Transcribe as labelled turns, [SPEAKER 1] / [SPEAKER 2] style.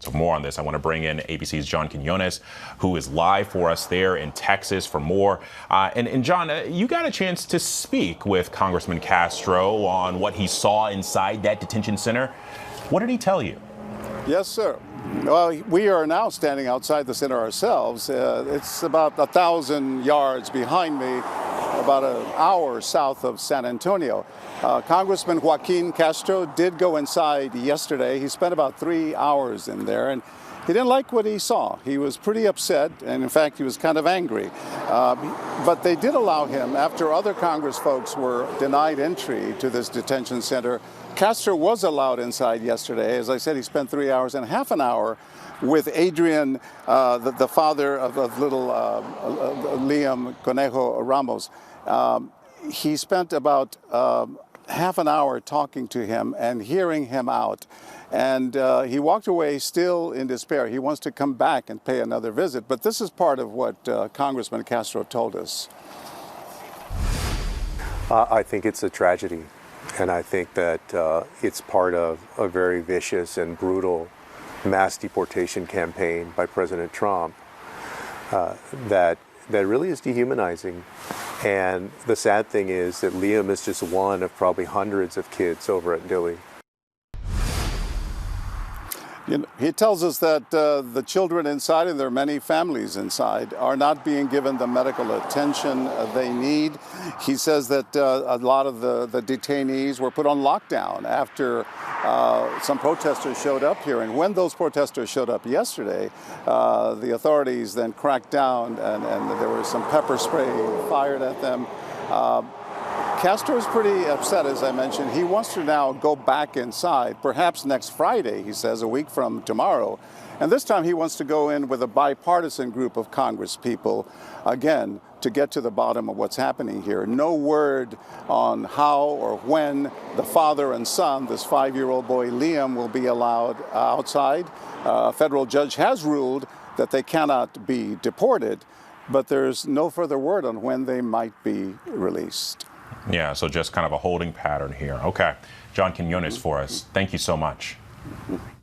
[SPEAKER 1] For more on this, I want to bring in ABC's John Quiñones, who is live for us there in Texas for more. And John, you got a chance to speak with Congressman Castro on what he saw inside that detention center. What did he tell you?
[SPEAKER 2] Yes, sir. Well, we are now standing outside the center ourselves. It's about 1,000 yards behind me, about an hour south of San Antonio. Congressman Joaquin Castro did go inside yesterday. He spent about 3 hours in there, and he didn't like what he saw. He was pretty upset, and in fact, he was kind of angry. But they did allow him, after other Congress folks were denied entry to this detention center. Castro was allowed inside yesterday. As I said, he spent 3 hours and half an hour with Adrian, the father of little Liam Conejo Ramos. He spent about half an hour talking to him and hearing him out. And he walked away still in despair. He wants to come back and pay another visit. But this is part of what Congressman Castro told us.
[SPEAKER 3] I think it's a tragedy. And I think that it's part of a very vicious and brutal mass deportation campaign by President Trump that really is dehumanizing. And the sad thing is that Liam is just one of probably hundreds of kids over at Dilley.
[SPEAKER 2] You know, he tells us that the children inside, and there are many families inside, are not being given the medical attention they need. He says that a lot of the detainees were put on lockdown after some protesters showed up here. And when those protesters showed up yesterday, the authorities then cracked down, and there was some pepper spray fired at them. Castro is pretty upset, as I mentioned. He wants to now go back inside, perhaps next Friday, he says, a week from tomorrow. And this time he wants to go in with a bipartisan group of Congress people, again, to get to the bottom of what's happening here. No word on how or when the father and son, this 5-year-old boy Liam, will be allowed outside. A federal judge has ruled that they cannot be deported, but there's no further word on when they might be released.
[SPEAKER 1] Yeah, so just kind of a holding pattern here. Okay. John Quiñones for us. Thank you so much.